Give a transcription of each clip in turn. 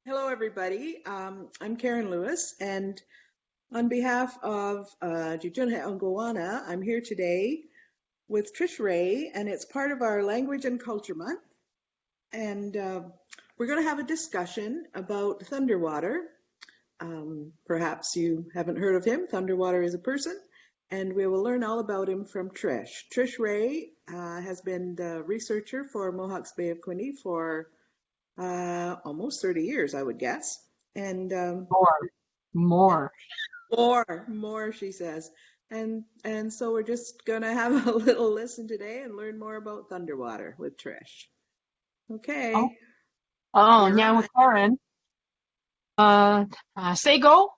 Hello, everybody. I'm Karen Lewis, and on behalf of Kanyen'kehá, I'm here today with Trish Rae, and it's part of our Language and Culture Month. And we're going to have a discussion about Thunderwater. Perhaps you haven't heard of him. Thunderwater is a person, and we will learn all about him from Trish. Trish Rae has been the researcher for Mohawks Bay of Quinte for almost 30 years, I would guess. And More, she says. And so we're just gonna have a little listen today and learn more about Thunderwater with Trish. Okay. now Karen. Sego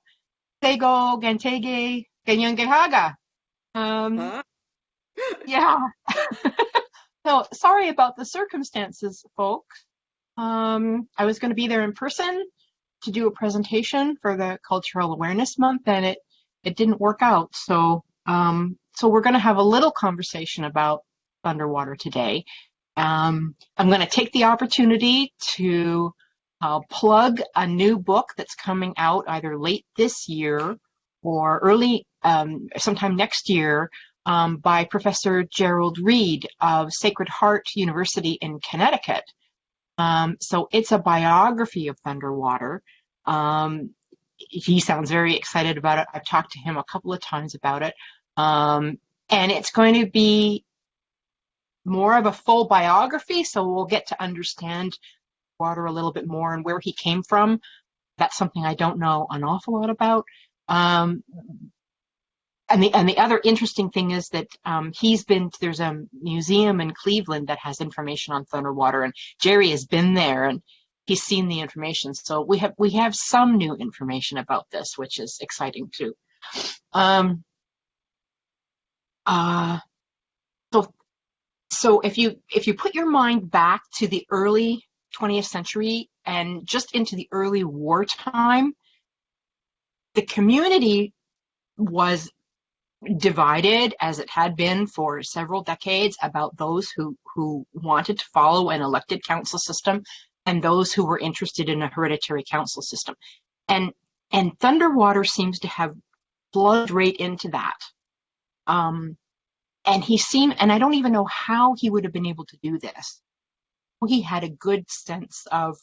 Gentege Kanyen'kehá. Huh? Yeah. So sorry about the circumstances, folks. I was going to be there in person to do a presentation for the Cultural Awareness Month, and it didn't work out. So we're going to have a little conversation about Thunderwater today. I'm going to take the opportunity to plug a new book that's coming out either late this year or early sometime next year by Professor Gerald Reed of Sacred Heart University in Connecticut. So it's a biography of Thunderwater. He sounds very excited about it. I've talked to him a couple of times about it. And it's going to be more of a full biography, so we'll get to understand Water a little bit more and where he came from. That's something I don't know an awful lot about. And the other interesting thing is that there's a museum in Cleveland that has information on Thunderwater, and Jerry has been there and he's seen the information. So we have some new information about this, which is exciting too. So if you put your mind back to the early 20th century and just into the early wartime, the community was divided, as it had been for several decades, about those who wanted to follow an elected council system and those who were interested in a hereditary council system. And Thunderwater seems to have plugged right into that. And I don't even know how he would have been able to do this. He had a good sense of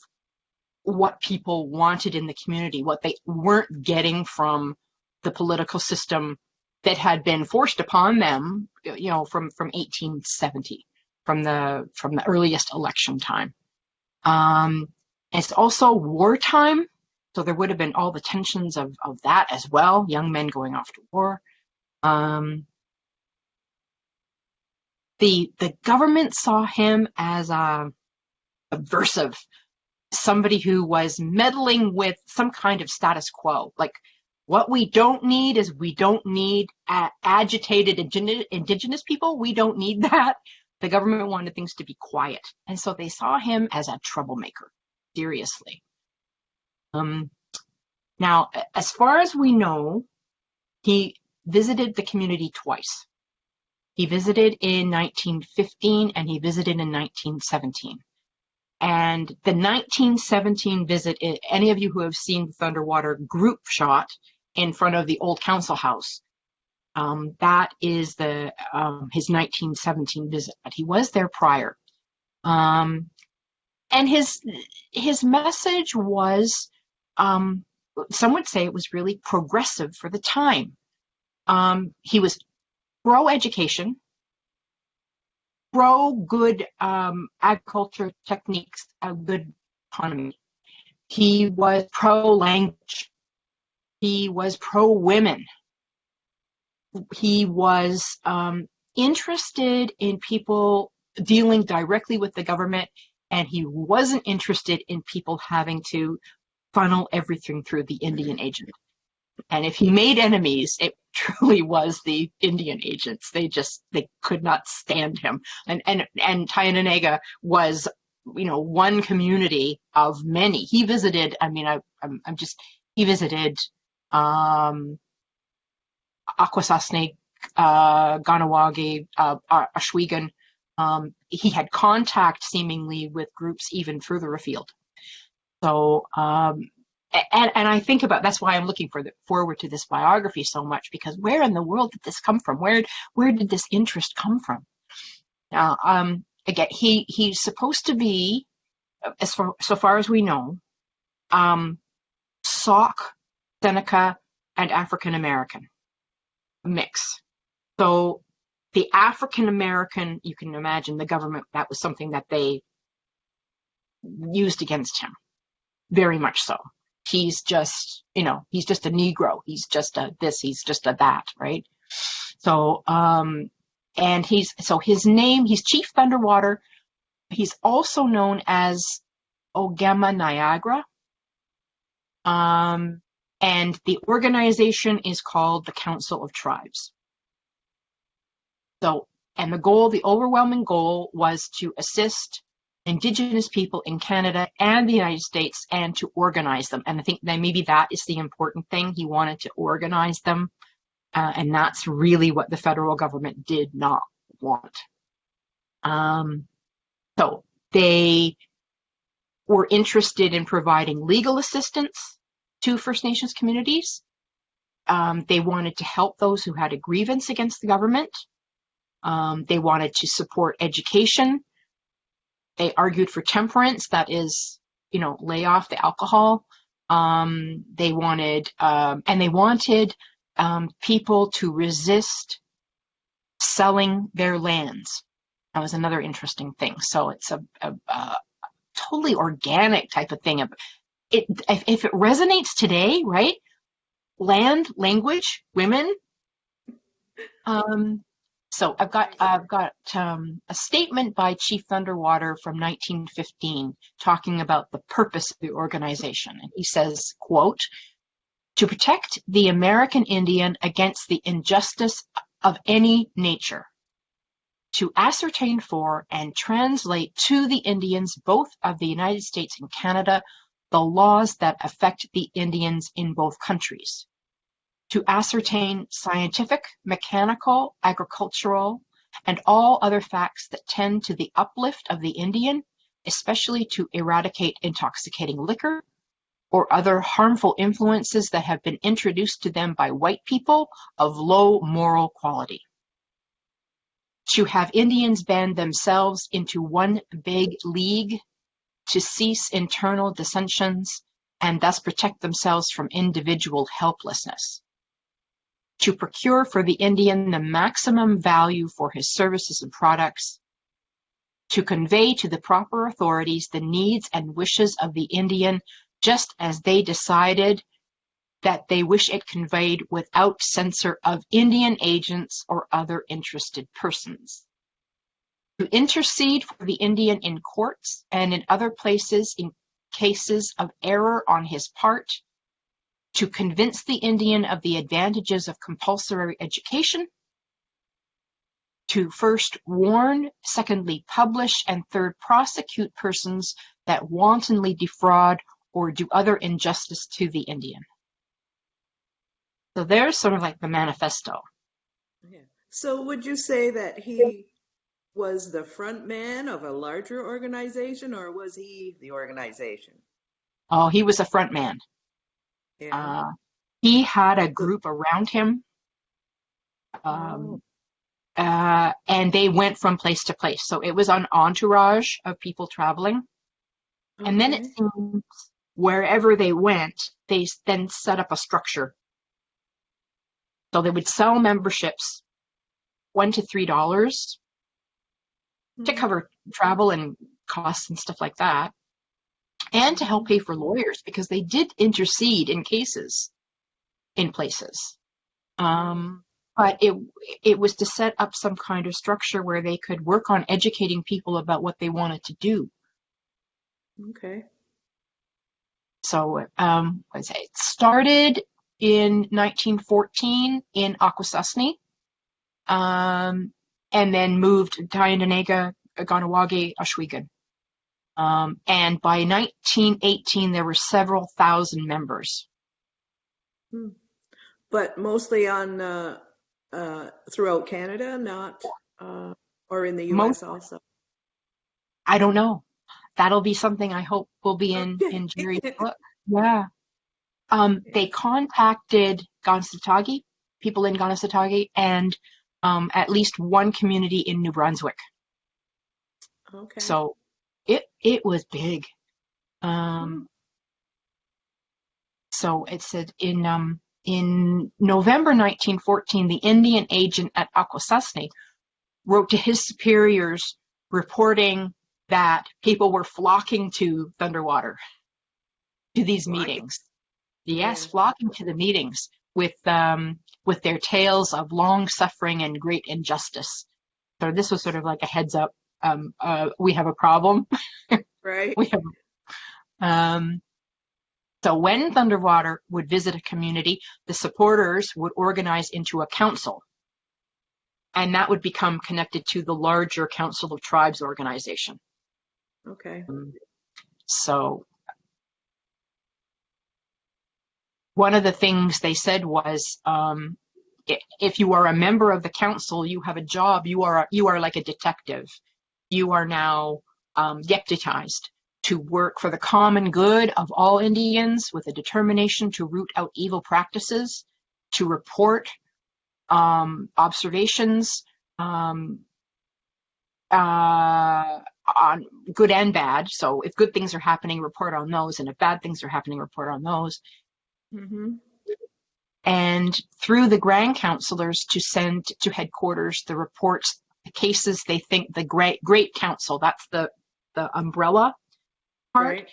what people wanted in the community, what they weren't getting from the political system that had been forced upon them, from 1870, from the earliest election time. It's also wartime, so there would have been all the tensions of that as well, young men going off to war. The government saw him as a subversive, somebody who was meddling with some kind of status quo. Like, what we don't need is we don't need agitated indigenous people. We don't need that. The government wanted things to be quiet. And so they saw him as a troublemaker, seriously. Now, as far as we know, he visited the community twice. He visited in 1915 and he visited in 1917. And the 1917 visit, any of you who have seen the Thunderwater group shot in front of the old council house, that is his 1917 visit. But he was there prior. And his message was, some would say it was really progressive for the time. He was pro-education, pro-good agriculture techniques, a good economy. He was pro-language. He was pro-women. He was interested in people dealing directly with the government, and he wasn't interested in people having to funnel everything through the Indian agent. And if he made enemies, it truly was the Indian agents. They could not stand him. And Kanyen'kehá was, one community of many. He visited, he visited Akwesasne, Ganawagi, Ashwegan. He had contact seemingly with groups even further afield. So, and I think about, that's why I'm looking forward to this biography so much, because where in the world did this come from? Where did this interest come from? Now, again, he's supposed to be, so far as we know, Sauk, Seneca, and African American mix. So the African American, you can imagine the government, that was something that they used against him, very much so. He's just, he's just a Negro. He's just a this, he's just a that, right? So, and his name, he's Chief Thunderwater. He's also known as Ogema Niagara. And the organization is called the Council of Tribes. So, and the overwhelming goal was to assist Indigenous people in Canada and the United States and to organize them. And I think that maybe that is the important thing. He wanted to organize them. And that's really what the federal government did not want. So they were interested in providing legal assistance to First Nations communities. They wanted to help those who had a grievance against the government. They wanted to support education. They argued for temperance, that is, lay off the alcohol. They wanted people to resist selling their lands. That was another interesting thing. So it's a totally organic type of thing. If it resonates today, right? Land, language, women. So I've got a statement by Chief Thunderwater from 1915 talking about the purpose of the organization. And he says, quote, "To protect the American Indian against the injustice of any nature, to ascertain for and translate to the Indians both of the United States and Canada the laws that affect the Indians in both countries, to ascertain scientific, mechanical, agricultural, and all other facts that tend to the uplift of the Indian, especially to eradicate intoxicating liquor or other harmful influences that have been introduced to them by white people of low moral quality. To have Indians band themselves into one big league to cease internal dissensions and thus protect themselves from individual helplessness. To procure for the Indian the maximum value for his services and products. To convey to the proper authorities the needs and wishes of the Indian just as they decided that they wish it conveyed without censor of Indian agents or other interested persons. To intercede for the Indian in courts and in other places in cases of error on his part. To convince the Indian of the advantages of compulsory education. To first warn, secondly publish, and third prosecute persons that wantonly defraud or do other injustice to the Indian. So there's sort of like the manifesto. Yeah. So would you say that he was the front man of a larger organization, or was he the organization? Oh, he was a front man. Yeah. He had a group around him, and they went from place to place. So it was an entourage of people traveling. Okay. And then it seems wherever they went, they then set up a structure. So they would sell memberships $1 to $3 to cover travel and costs and stuff like that, and to help pay for lawyers, because they did intercede in cases in places. But it was to set up some kind of structure where they could work on educating people about what they wanted to do. Okay. So it started in 1914 in Akwesasne, and then moved to Kanyen'kehá, Ganawagi, Ohsweken. And by 1918, there were several thousand members. But mostly on throughout Canada, not or in the U.S. also? I don't know. that'll be something I hope will be in Jerry's book. Yeah. They contacted Kanyen'kehá, people in Kanyen'kehá, and at least one community in New Brunswick. Okay. So it was big. So it said in November 1914, the Indian agent at Akwesasne wrote to his superiors reporting that people were flocking to Thunderwater, to these meetings. Yes, flocking to the meetings with their tales of long suffering and great injustice. So this was sort of like a heads up. We have a problem. Right. We have. So when Thunderwater would visit a community, the supporters would organize into a council, and that would become connected to the larger Council of Tribes organization. Okay. So one of the things they said was, if you are a member of the council, you have a job. You are like a detective. You are now deputized to work for the common good of all Indians with a determination to root out evil practices, to report observations on good and bad. So if good things are happening, report on those, and if bad things are happening, report on those. And through the Grand Councillors to send to headquarters the reports, the cases they think the Great Council, that's the umbrella part, right.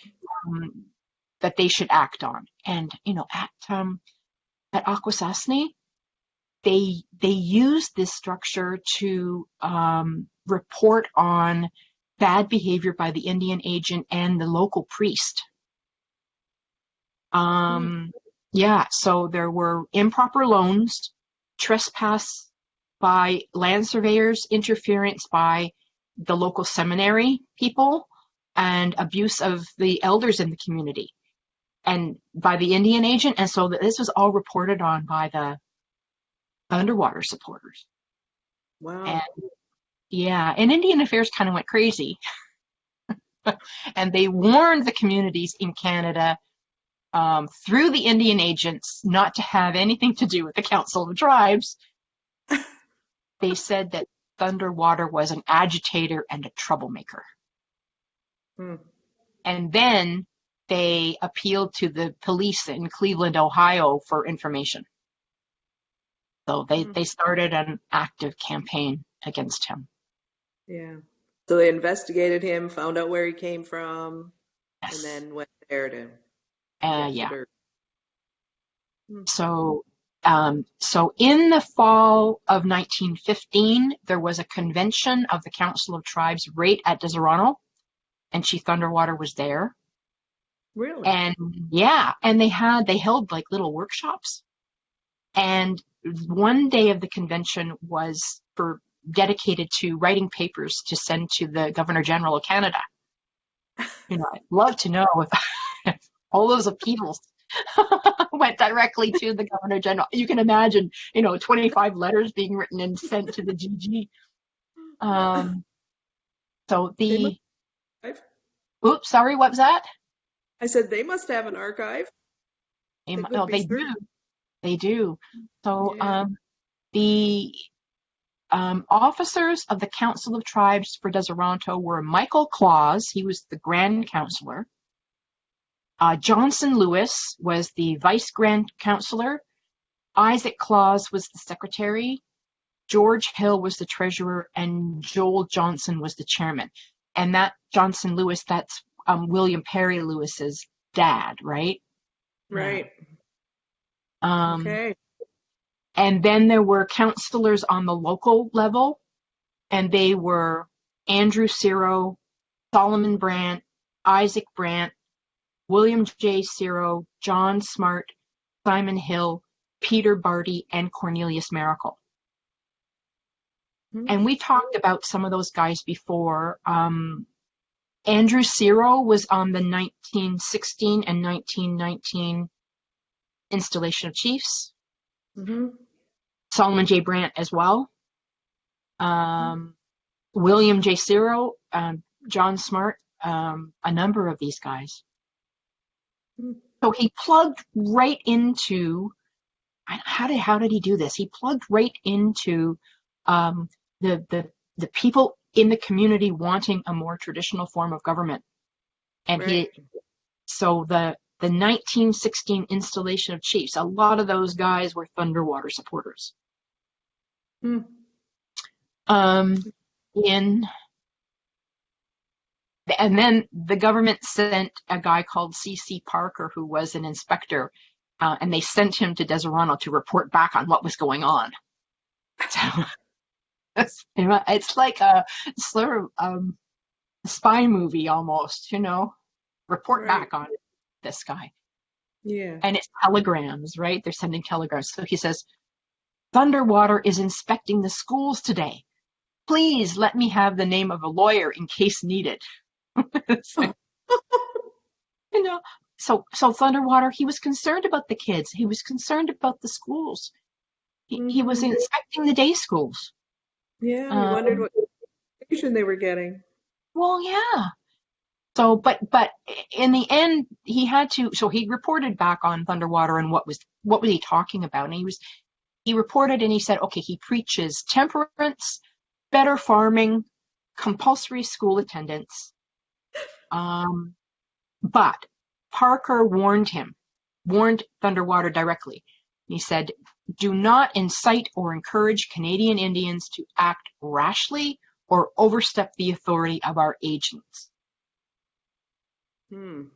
That they should act on. And at Akwesasne, they used this structure to report on bad behavior by the Indian agent and the local priest. Yeah, so there were improper loans, trespass by land surveyors, interference by the local seminary people, and abuse of the elders in the community and by the Indian agent. And so this was all reported on by the Underwater supporters. Wow. And Indian Affairs kind of went crazy. And they warned the communities in Canada through the Indian agents not to have anything to do with the Council of Tribes. They said that Thunderwater was an agitator and a troublemaker. And then they appealed to the police in Cleveland, Ohio for information. So they started an active campaign against him. Yeah. So they investigated him, found out where he came from, Yes. and then went there to Yeah. So in the fall of 1915, there was a convention of the Council of Tribes right at Deseronto, and Chief Thunderwater was there. Really? And and they held like little workshops. And one day of the convention was dedicated to writing papers to send to the Governor General of Canada. I'd love to know if all those upheavals went directly to the Governor General. You can imagine, 25 letters being written and sent to the GG. Oops, sorry, what was that? I said they must have an archive. They do. So the officers of the Council of Tribes for Deseronto were Michael Claus, he was the Grand Councillor. Johnson Lewis was the Vice Grand Councillor. Isaac Claus was the Secretary. George Hill was the Treasurer, and Joel Johnson was the Chairman. And that Johnson Lewis, that's William Perry Lewis's dad, right? Right. Okay. And then there were councillors on the local level, and they were Andrew Ciro, Solomon Brandt, Isaac Brandt, William J. Ciro, John Smart, Simon Hill, Peter Barty, and Cornelius Miracle. And we talked about some of those guys before. Andrew Ciro was on the 1916 and 1919 installation of chiefs. Solomon J. Brandt as well. William J. Ciro, John Smart, a number of these guys. Hmm. So he plugged right into, how did he do this? He plugged right into the people in the community wanting a more traditional form of government. And Right. so the 1916 installation of chiefs, a lot of those guys were Thunderwater supporters. Hmm. And then the government sent a guy called C.C. Parker, who was an inspector, and they sent him to Deserano to report back on what was going on. So it's like a sort of spy movie almost, report Right. back on this guy. Yeah. And it's telegrams, right? They're sending telegrams. So he says, Thunderwater is inspecting the schools today. Please let me have the name of a lawyer in case needed. So, so Thunderwater, he was concerned about the kids. He was concerned about the schools. He was inspecting the day schools. Yeah, we wondered what education they were getting. Well, yeah. So, but in the end, he had to. So he reported back on Thunderwater and what was he talking about? And he reported and he said, okay, he preaches temperance, better farming, compulsory school attendance. But Parker warned Thunderwater directly. He said, do not incite or encourage Canadian Indians to act rashly or overstep the authority of our agents. But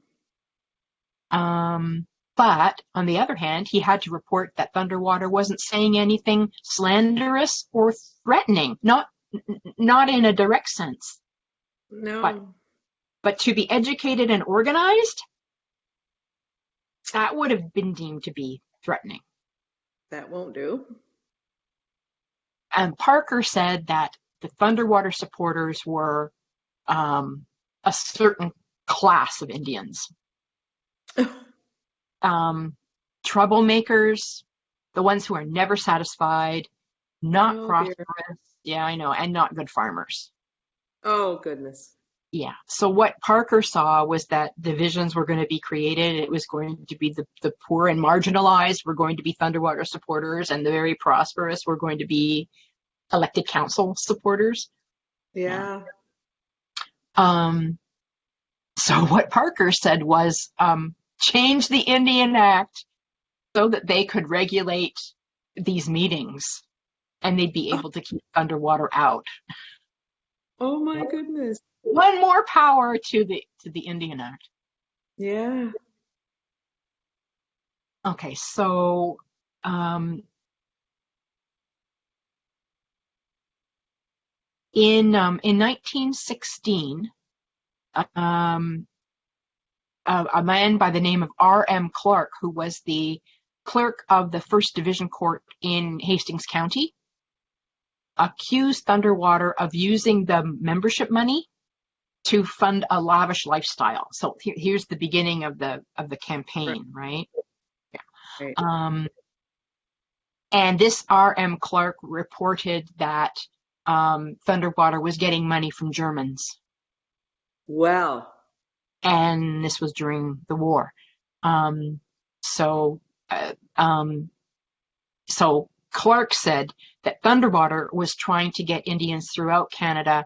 on the other hand, he had to report that Thunderwater wasn't saying anything slanderous or threatening, not in a direct sense. No. But to be educated and organized, that would have been deemed to be threatening. That won't do. And Parker said that the Thunderwater supporters were a certain class of Indians. Troublemakers, the ones who are never satisfied, not prosperous, yeah, I know, and not good farmers. Oh, goodness. Yeah. So what Parker saw was that divisions were going to be created. It was going to be the poor and marginalized were going to be Thunderwater supporters, and the very prosperous were going to be elected council supporters. Yeah. So what Parker said was change the Indian Act so that they could regulate these meetings and they'd be able to keep Thunderwater out. Oh my goodness. One more power to the Indian Act. Yeah. Okay, so in 1916, a man by the name of R.M. Clark, who was the clerk of the First Division Court in Hastings County, accused Thunderwater of using the membership money to fund a lavish lifestyle. So here's the beginning of the campaign, right? Yeah. Right. And this R.M. Clark reported that Thunderwater was getting money from Germans. Wow. And this was during the war. So Clark said that Thunderwater was trying to get Indians throughout Canada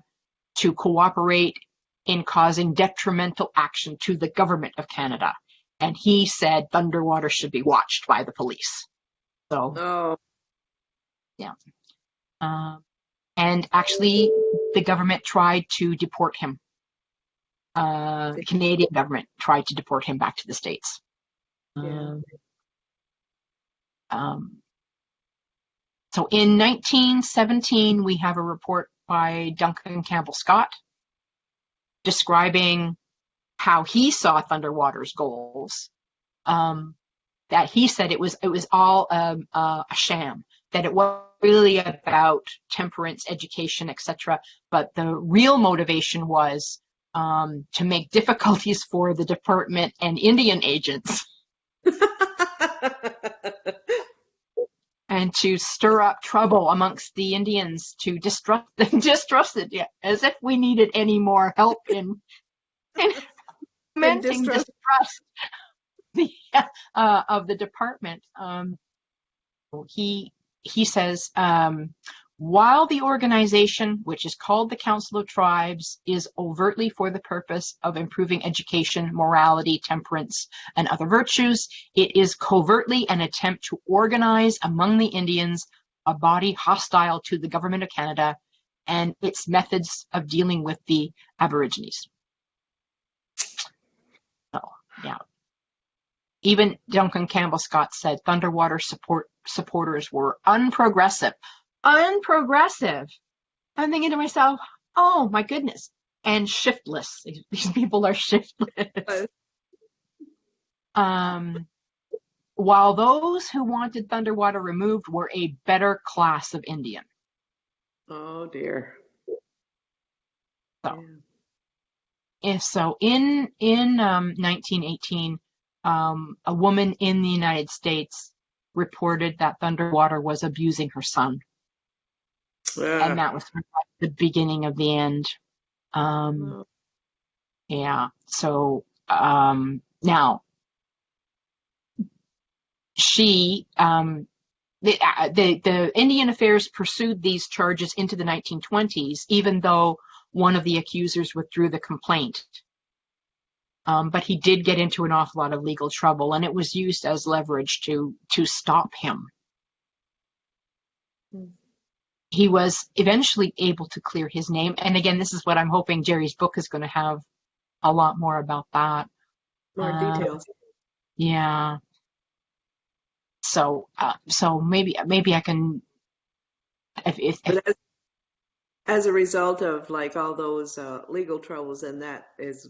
to cooperate in causing detrimental action to the government of Canada. And he said Thunderwater should be watched by the police. So, yeah. And actually, the government tried to deport him. The Canadian government tried to deport him back to the States. Yeah. So in 1917, we have a report by Duncan Campbell Scott describing how he saw Thunderwater's goals. That he said it was all a sham, that it was really about temperance, education, etc. But the real motivation was to make difficulties for the department and Indian agents. And to stir up trouble amongst the Indians, to distrust it, yeah, as if we needed any more help in In Fomenting distrust. distrust of the department. He says, while the organization, which is called the Council of Tribes, is overtly for the purpose of improving education, morality, temperance, and other virtues, it is covertly an attempt to organize among the Indians a body hostile to the government of Canada and its methods of dealing with the Aborigines. So, yeah. Even Duncan Campbell Scott said Thunderwater supporters were unprogressive. Unprogressive. I'm thinking to myself, oh my goodness. And shiftless. These people are shiftless. While those who wanted Thunderwater removed were a better class of Indian. Oh dear. So, in 1918, a woman in the United States reported that Thunderwater was abusing her son. And that was sort of like the beginning of the end. Yeah. So now she, the Indian Affairs pursued these charges into the 1920s, even though one of the accusers withdrew the complaint. But he did get into an awful lot of legal trouble, and it was used as leverage to stop him. He was eventually able to clear his name. And again, this is what I'm hoping Jerry's book is going to have a lot more about that. More details. Yeah. So maybe I can, if as a result of like all those legal troubles, and that is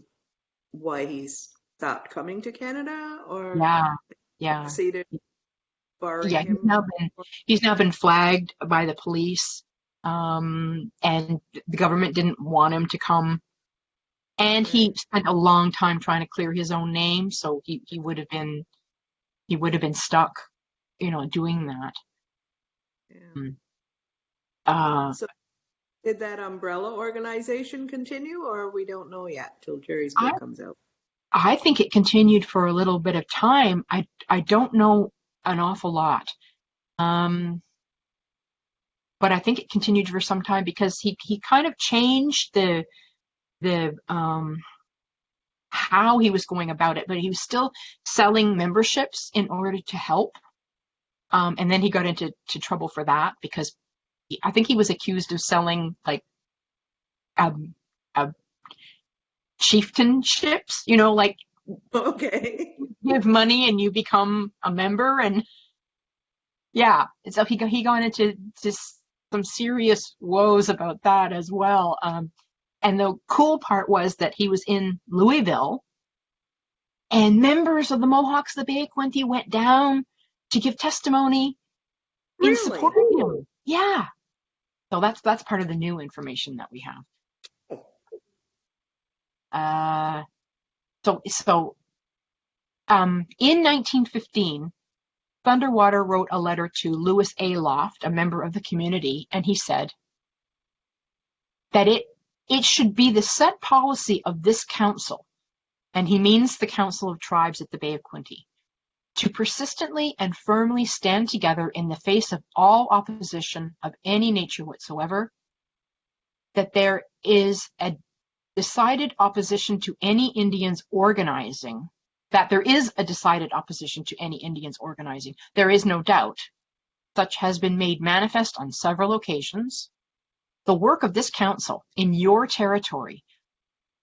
why he stopped coming to Canada, or yeah. succeeded barring Yeah, him. He's now been flagged by the police, and the government didn't want him to come. And he spent a long time trying to clear his own name, so he would have been stuck, doing that. So did that umbrella organization continue, or we don't know yet till Jerry's book comes out? I think it continued for a little bit of time. I don't know an awful lot. But I think it continued for some time because he kind of changed the how he was going about it, but he was still selling memberships in order to help. And then he got into trouble for that because I think he was accused of selling like chieftainships, like give money and you become a member, and yeah, so he got into just some serious woes about that as well. And the cool part was that he was in Louisville, and members of the Mohawks of the Bay of Quinte went down to give testimony in support of him. Yeah. So that's part of the new information that we have. In 1915, Thunderwater wrote a letter to Louis A. Loft, a member of the community, and he said that it should be the set policy of this council, and he means the Council of Tribes at the Bay of Quinte, to persistently and firmly stand together in the face of all opposition of any nature whatsoever, that there is a decided opposition to any Indians organizing, There is no doubt. Such has been made manifest on several occasions. The work of this council in your territory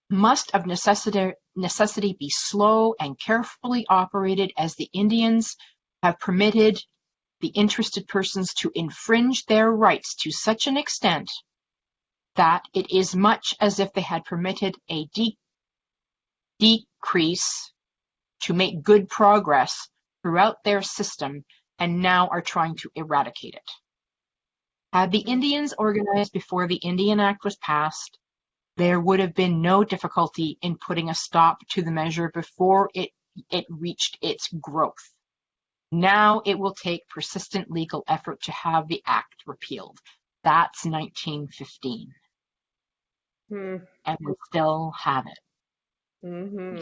must of necessity be slow and carefully operated, as the Indians have permitted the interested persons to infringe their rights to such an extent that it is much as if they had permitted a decrease to make good progress throughout their system, and now are trying to eradicate it. Had the Indians organized before the Indian Act was passed, there would have been no difficulty in putting a stop to the measure before it reached its growth. Now it will take persistent legal effort to have the act repealed. That's 1915. And we still have it. Mm-hmm.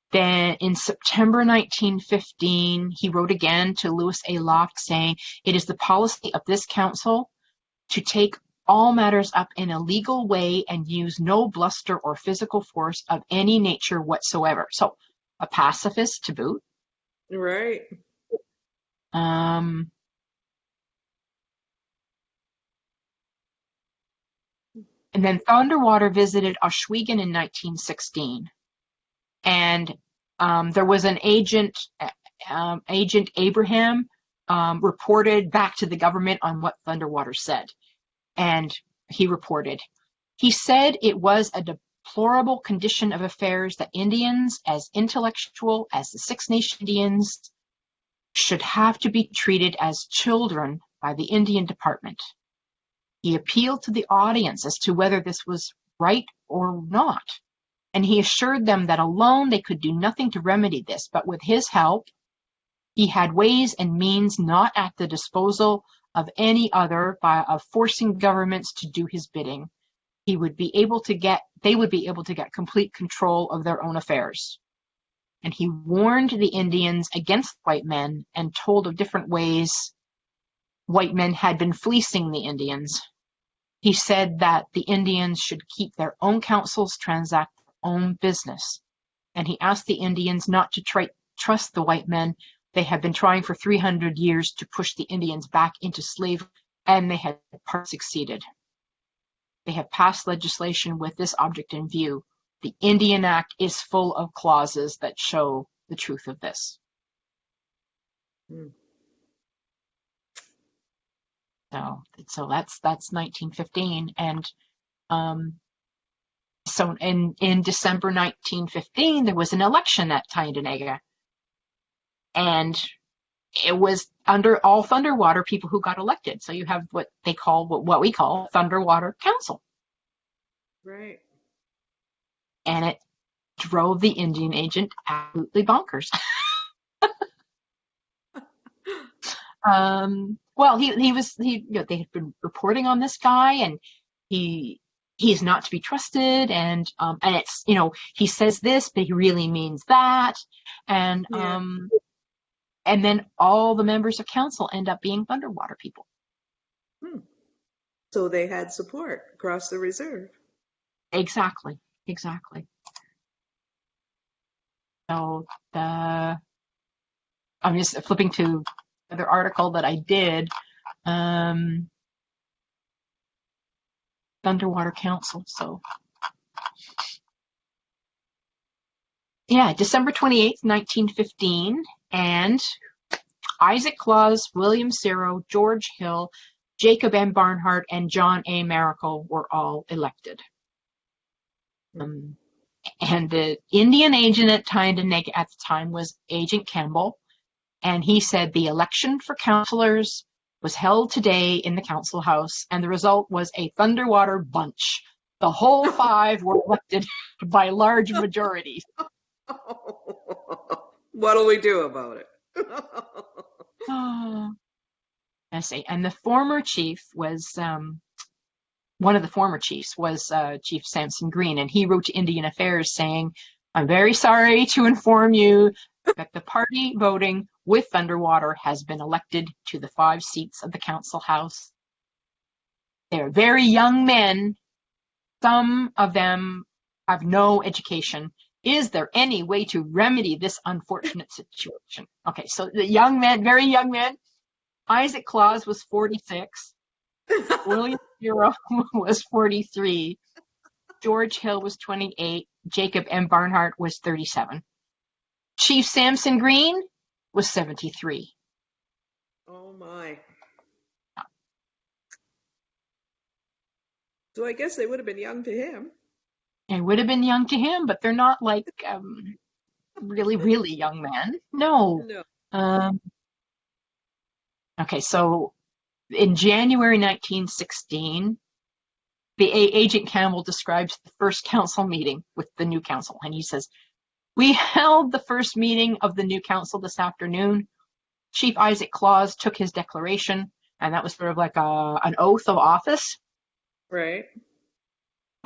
Then in September 1915, he wrote again to Louis A. Locke saying, "It is the policy of this council to take all matters up in a legal way and use no bluster or physical force of any nature whatsoever." So a pacifist to boot. Right. And then Thunderwater visited Oswego in 1916. And there was an agent, Agent Abraham, reported back to the government on what Thunderwater said. And he reported, he said it was a deplorable condition of affairs that Indians, as intellectual as the Six Nation Indians, should have to be treated as children by the Indian Department. He appealed to the audience as to whether this was right or not. And he assured them that alone they could do nothing to remedy this, but with his help, he had ways and means not at the disposal of any other of forcing governments to do his bidding. They would be able to get complete control of their own affairs. And he warned the Indians against white men and told of different ways white men had been fleecing the Indians. He said that the Indians should keep their own councils, transact their own business. And he asked the Indians not to trust the white men. They had been trying for 300 years to push the Indians back into slavery, and they had part succeeded. They have passed legislation with this object in view. The Indian Act is full of clauses that show the truth of this. Mm. So that's 1915, and so in December 1915 there was an election at Kanyen'kehá, and it was under all Thunderwater people who got elected. So you have what we call Thunderwater Council. Right. And it drove the Indian agent absolutely bonkers. Well, they had been reporting on this guy, and he's not to be trusted, and it's, he says this, but he really means that, and Yeah. and then all the members of council end up being Thunderwater people. So they had support across the reserve. Exactly. So I'm just flipping to another article that I did. Thunderwater Council. So yeah, December 28th, 1915, and Isaac Claus, William Ciro, George Hill, Jacob M. Barnhart, and John A. Maracle were all elected. And the Indian agent at Kanyen'kehá at the time was Agent Campbell, and he said the election for councilors was held today in the council house, and the result was a Thunderwater bunch. The whole 5 were elected by large majorities. What'll we do about it? I see. And the former chief was, one of the former chiefs was Chief Samson Green, and he wrote to Indian Affairs saying, "I'm very sorry to inform you that the party voting with Thunderwater has been elected to the 5 seats of the council house. They're very young men. Some of them have no education. Is there any way to remedy this unfortunate situation?" Okay, so the young men, very young men. Isaac Claus was 46. William Ciro was 43. George Hill was 28. Jacob M. Barnhart was 37. Chief Samson Green was 73. Oh my. So I guess they would have been young to him. They would have been young to him, but they're not like really, really young men. No. Okay, so in January 1916, the Agent Campbell describes the first council meeting with the new council, and he says, "We held the first meeting of the new council this afternoon. Chief Isaac Claus took his declaration, and that was sort of like an oath of office. Right.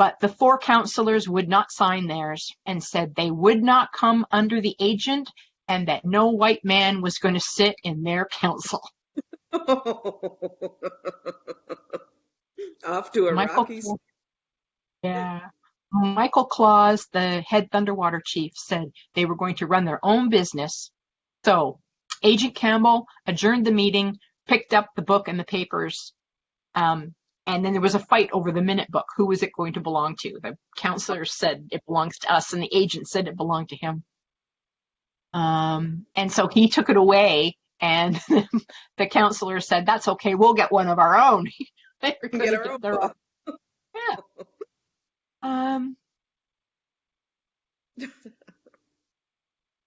But the 4 counselors would not sign theirs and said they would not come under the agent and that no white man was going to sit in their council. Off to a Michael, rocky. yeah. Michael Claus, the head Thunderwater chief, said they were going to run their own business. So Agent Campbell adjourned the meeting, picked up the book and the papers, and then there was a fight over the minute book. Who was it going to belong to? The counselor said it belongs to us, and the agent said it belonged to him. And so he took it away, and the counselor said, "That's okay, we'll get one of our own." They were going to get their own. Yeah.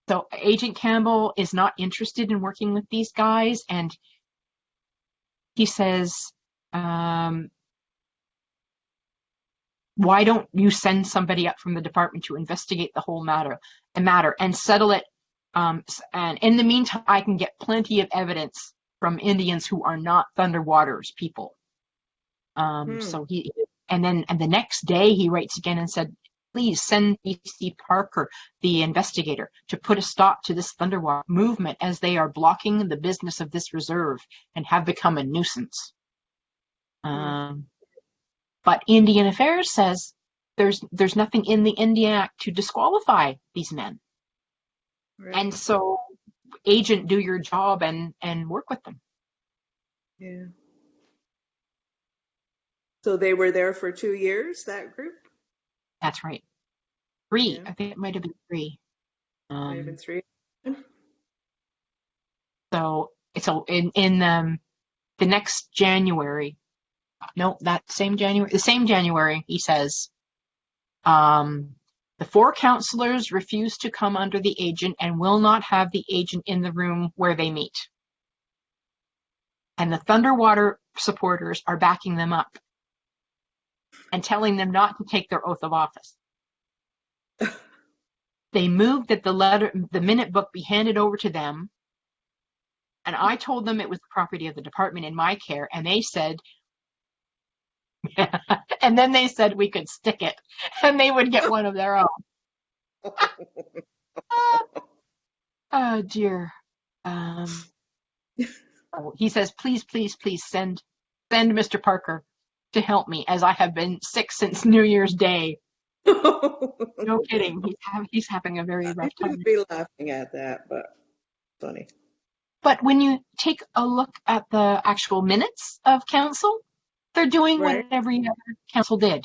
So Agent Campbell is not interested in working with these guys, and he says, why don't you send somebody up from the department to investigate the whole matter and settle it? And in the meantime, I can get plenty of evidence from Indians who are not Thunderwater's people. So the next day he writes again and said, please send B.C. Parker, the investigator, to put a stop to this Thunderwater movement as they are blocking the business of this reserve and have become a nuisance. But Indian Affairs says there's nothing in the Indian Act to disqualify these men. Right. And so, agent, do your job and work with them. Yeah. So they were there for 2 years, that group? That's right. 3. Yeah. I think it might have been 3. Might have been 3. So in the next January, the same January, he says, the 4 counselors refuse to come under the agent and will not have the agent in the room where they meet. And the Thunderwater supporters are backing them up and telling them not to take their oath of office. They moved that the minute book be handed over to them. And I told them it was the property of the department in my care. And they said, and then they said we could stick it and they would get one of their own. Oh dear. He says, please send Mr. Parker to help me, as I have been sick since New Year's Day. No kidding. He's having a very rough time. I shouldn't be laughing at that, but funny. But when you take a look at the actual minutes of council, they're doing what every other council did.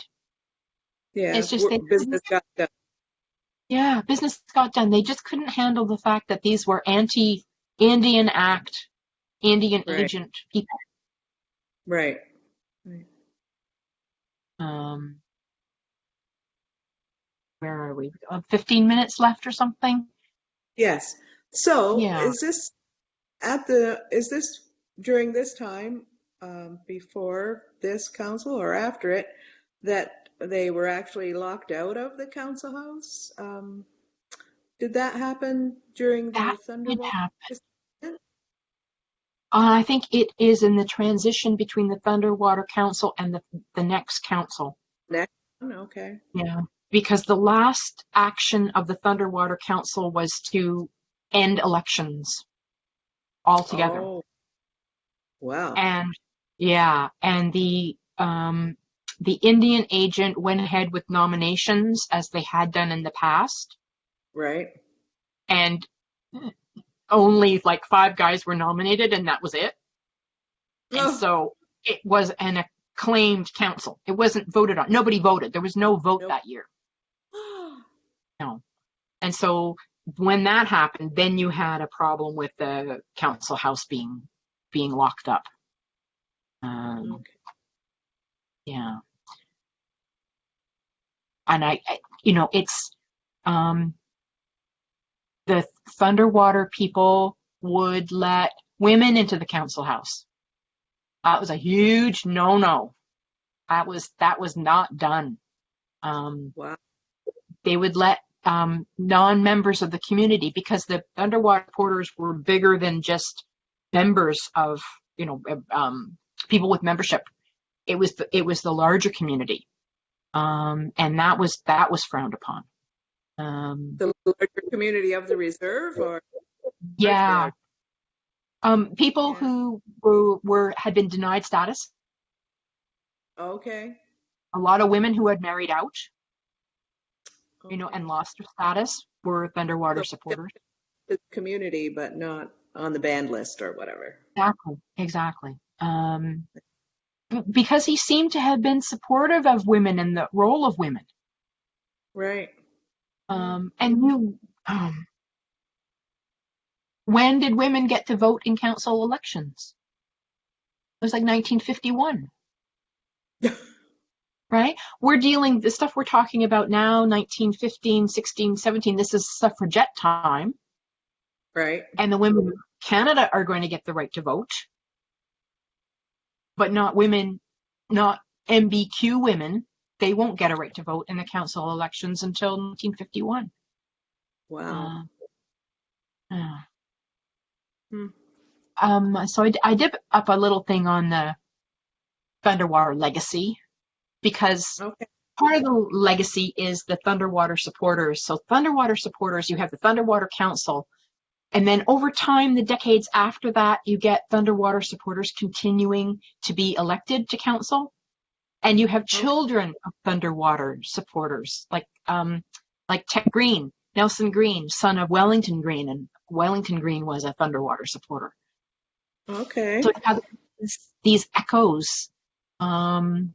Yeah, it's just business got done. Yeah, business got done. They just couldn't handle the fact that these were anti-Indian Act, Indian agent people. Right. Where are we? 15 minutes left or something? Yes. So is this during this time, before this council or after it, that they were actually locked out of the council house? Did that happen during the Thunderwater? I think it is in the transition between the Thunderwater Council and the next council. Next one, okay. Yeah, because the last action of the Thunderwater Council was to end elections altogether. Oh, wow. And the Indian agent went ahead with nominations as they had done in the past. Right. And only like 5 guys were nominated, and that was it. And so it was an acclaimed council. It wasn't voted on. Nobody voted. There was no vote that year. No. And so when that happened, then you had a problem with the council house being locked up. Yeah. And it's the Thunderwater people would let women into the council house. That was a huge no-no. That was not done. Wow. They would let non-members of the community, because the Thunderwater porters were bigger than just members of, people with membership. It was the larger community. And that was frowned upon. The larger community of the reserve, or Yeah. People yeah. who had been denied status, Okay. a lot of women who had married out, Okay. and lost their status were Thunderwater So supporters. the community, but not on the banned list or whatever. Exactly. Because he seemed to have been supportive of women and the role of women. Right. And when did women get to vote in council elections? It was like 1951. Right? The stuff we're talking about now, 1915, 16, 17, this is suffragette time. Right. And the women of Canada are going to get the right to vote. But not women, not MBQ women. They won't get a right to vote in the council elections until 1951. Wow. So I did up a little thing on the Thunderwater legacy, because part of the legacy is the Thunderwater supporters. So Thunderwater supporters, you have the Thunderwater Council, and then over time, the decades after that, you get Thunderwater supporters continuing to be elected to council, and you have children of Thunderwater supporters, like Ted Green, Nelson Green, son of Wellington Green, and Wellington Green was a Thunderwater supporter. Okay. So it has these echoes, even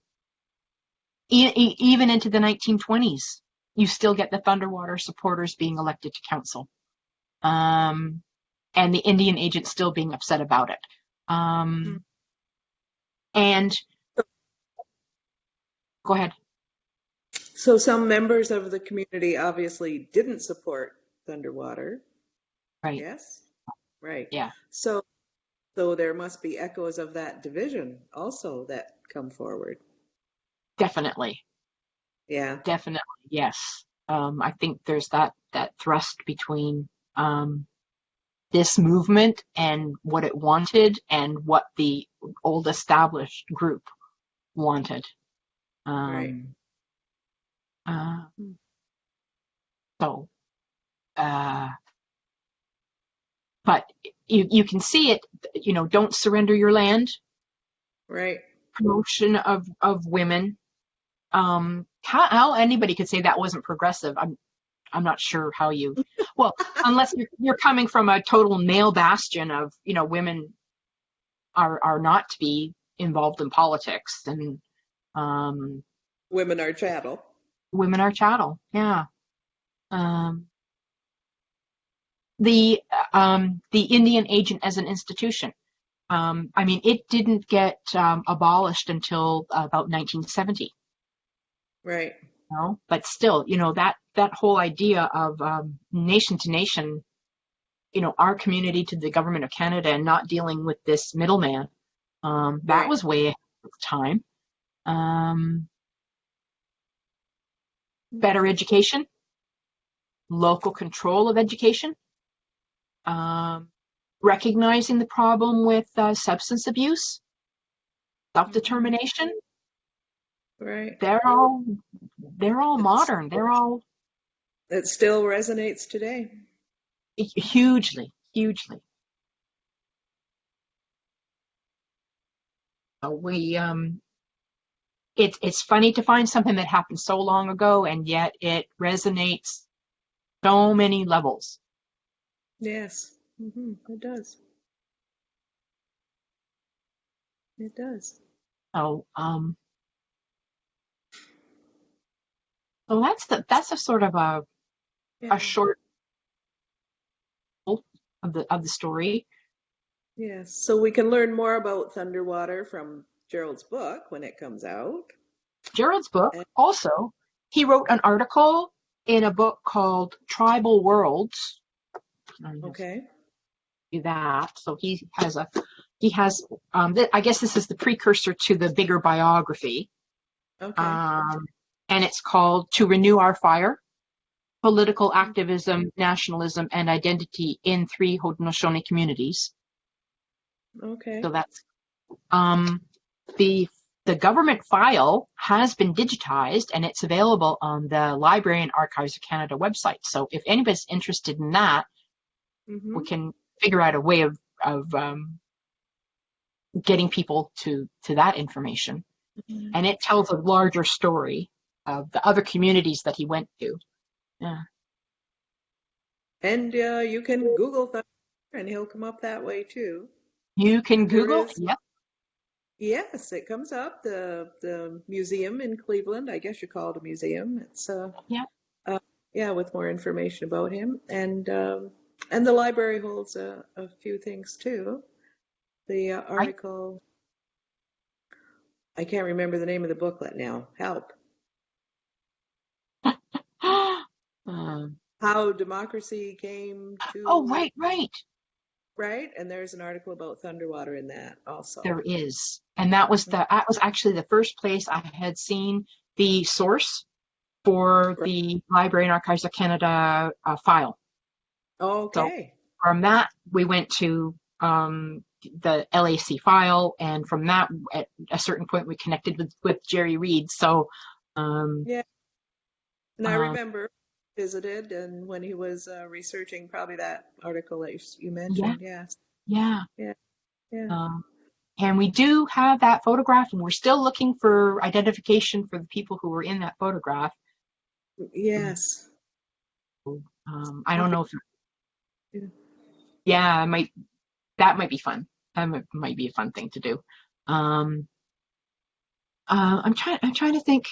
into the 1920s. You still get the Thunderwater supporters being elected to council, and the Indian agent still being upset about it. And go ahead. So some members of the community obviously didn't support Thunderwater. Right. Yes. Right. Yeah. So there must be echoes of that division also that come forward. Definitely. Yeah. Definitely. Yes. I think there's that thrust between this movement and what it wanted and what the old established group wanted. Right. So, but you can see it, don't surrender your land. Right. Promotion of women. How anybody could say that wasn't progressive? I'm not sure how you. Well, unless you're coming from a total male bastion of women are not to be involved in politics, and women are chattel. Women are chattel. Yeah. The Indian agent as an institution. It didn't get abolished until about 1970. Right. But still, that whole idea of nation to nation, our community to the government of Canada, and not dealing with this middleman, that was way ahead of the time. Better education, local control of education, recognizing the problem with substance abuse, self-determination. Right. They're all modern. They're all. It still resonates today. Hugely. So it's funny to find something that happened so long ago, and yet it resonates so many levels. Yes. It does. It does. So so that's a sort of a short of the story. Yes. So we can learn more about Thunderwater from Gerald's book when it comes out. Gerald's book, also, he wrote an article in a book called Tribal Worlds. Okay. Do that. So he has I guess this is the precursor to the bigger biography. Okay. And it's called To Renew Our Fire: Political Activism, Nationalism, and Identity in 3 Haudenosaunee Communities. Okay. So that's the the government file has been digitized and it's available on the Library and Archives of Canada website. So if anybody's interested in that, Mm-hmm. we can figure out a way of getting people to that information. Mm-hmm. And it tells a larger story of the other communities that he went to. Yeah. And you can Google Thunderwater and he'll come up that way too. You can There Google. is, Yep. yes, it comes up, the museum in Cleveland. I guess you call it a museum. It's Yep. yeah, with more information about him. And the library holds a few things too. The Right. article, I can't remember the name of the booklet now. Help. Um, How democracy came oh, to, right, right. right? And there's an article about Thunderwater in that also. There is. And that was actually the first place I had seen the source for Right. the Library and Archives of Canada file. So Okay. from that, we went to the LAC file, and from that, at a certain point, we connected with Jerry Reed. So, Yeah. And I uh, remember visited and when he was researching probably that article that you yeah, mentioned. Yes. yeah. Yeah. Yeah. Um, and we do have that photograph, and we're still looking for identification for the people who were in that photograph. Yes. I don't know if, yeah, that might be fun. That might be a fun thing to do. Um, I'm trying to think.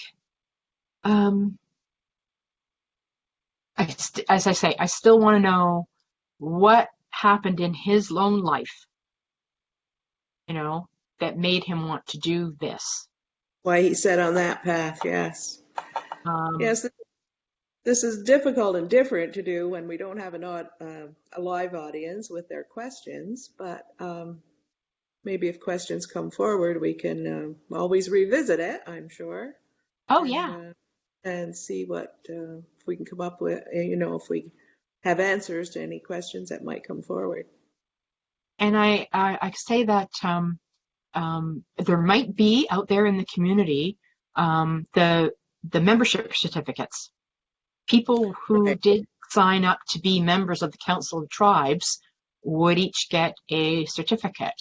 As I say, I still want to know what happened in his lone life, that made him want to do this. Why he set on that path. Yes. Um, Yes. This is difficult and different to do when we don't have a live audience with their questions, but maybe if questions come forward, we can always revisit it, I'm sure, oh and yeah, see what if we can come up with, if we have answers to any questions that might come forward. and I say that there might be out there in the community the membership certificates. People who Right. did sign up to be members of the Council of Tribes would each get a certificate.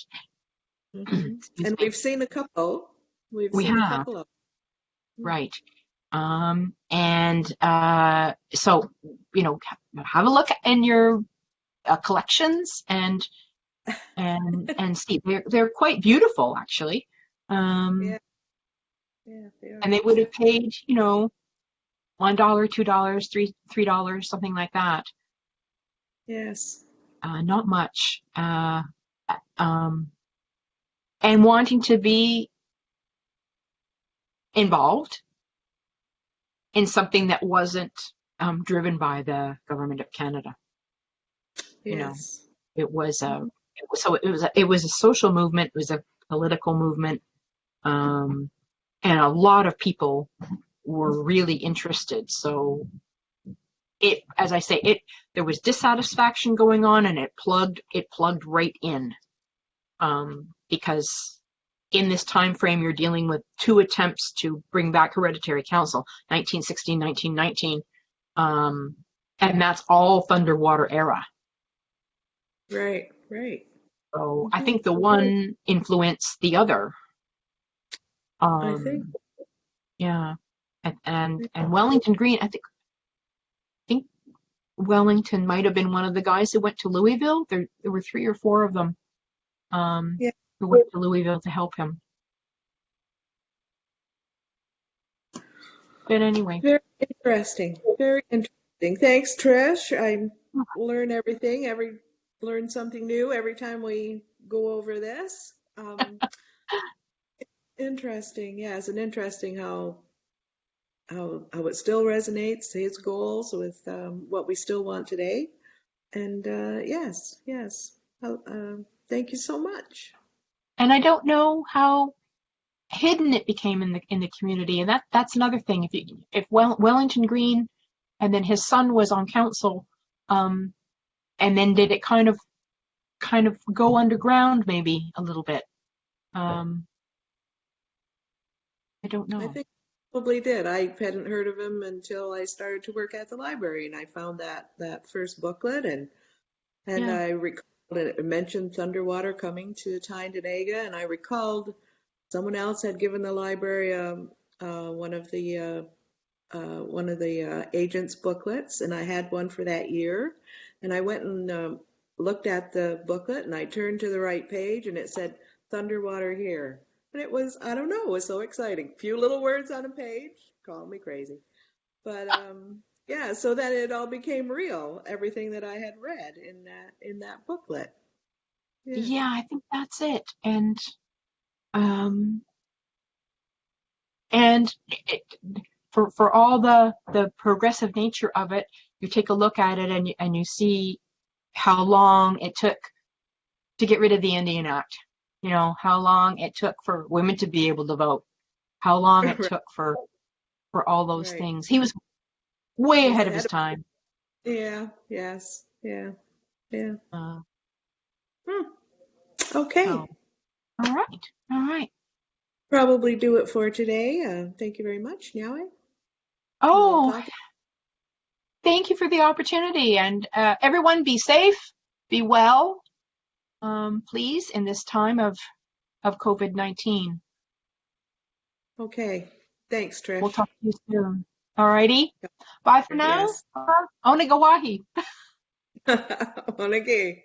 Hmm. Excuse And me. we've seen a couple. We've We seen a have, couple of them. right. So, have a look in your collections and see. They're quite beautiful, actually. Yeah, yeah, they And are. they would have paid, $1, $2, $3, something like that. Yes. Not much. And wanting to be involved in something that wasn't driven by the government of Canada. Yes. It was it was a social movement. It was a political movement, and a lot of people were really interested. So as I say, there was dissatisfaction going on, and it plugged right in, because in this time frame you're dealing with two attempts to bring back hereditary council, 1916, 1919, and that's all Thunderwater era. Right, right. So I Hmm. think the one influenced the other. I think. Yeah, and Wellington Green. I think Wellington might have been one of the guys who went to Louisville. There were 3 or 4 of them Yeah. who went to Louisville to help him. But anyway, Very interesting. Very interesting. Thanks, Trish. I learn learn something new every time we go over this. Interesting. Yes, and interesting how it still resonates, his goals with what we still want today. And yes, yes. Thank you so much. and I don't know how hidden it became in the community, and that's another thing. If Wellington Green and then his son was on council, and then did it kind of go underground maybe a little bit. I don't I know. think I probably did. I hadn't heard of him until I started to work at the library, and I found that first booklet, and Yeah. I recalled it mentioned Thunderwater coming to Kanyen'kehá, and I recalled someone else had given the library one of the agents' booklets, and I had one for that year. And I went and looked at the booklet, and I turned to the right page, and it said Thunderwater here. And it was, I don't know, it was so exciting. Few little words on a page, call me crazy. But yeah, so then it all became real, everything that I had read in that booklet. Yeah. Yeah, I think that's it. Um, and it, for all the progressive nature of it, you take a look at it and you see how long it took to get rid of the Indian Act. You know, how long it took for women to be able to vote, how long it Right, took for all those right. things. He was way Was ahead of ahead his of, time. yeah, yes, yeah, yeah. Uh, Hmm. so, Okay. all right, all right. Probably do it for today. Thank you very much, Nyawe. We'll Oh, talk. thank you for the opportunity. And everyone be safe, be well, please, in this time of COVID-19. Okay. Thanks, We'll Trish. talk to you soon. All righty. Bye for now. Yes. Onegawahi. Onage.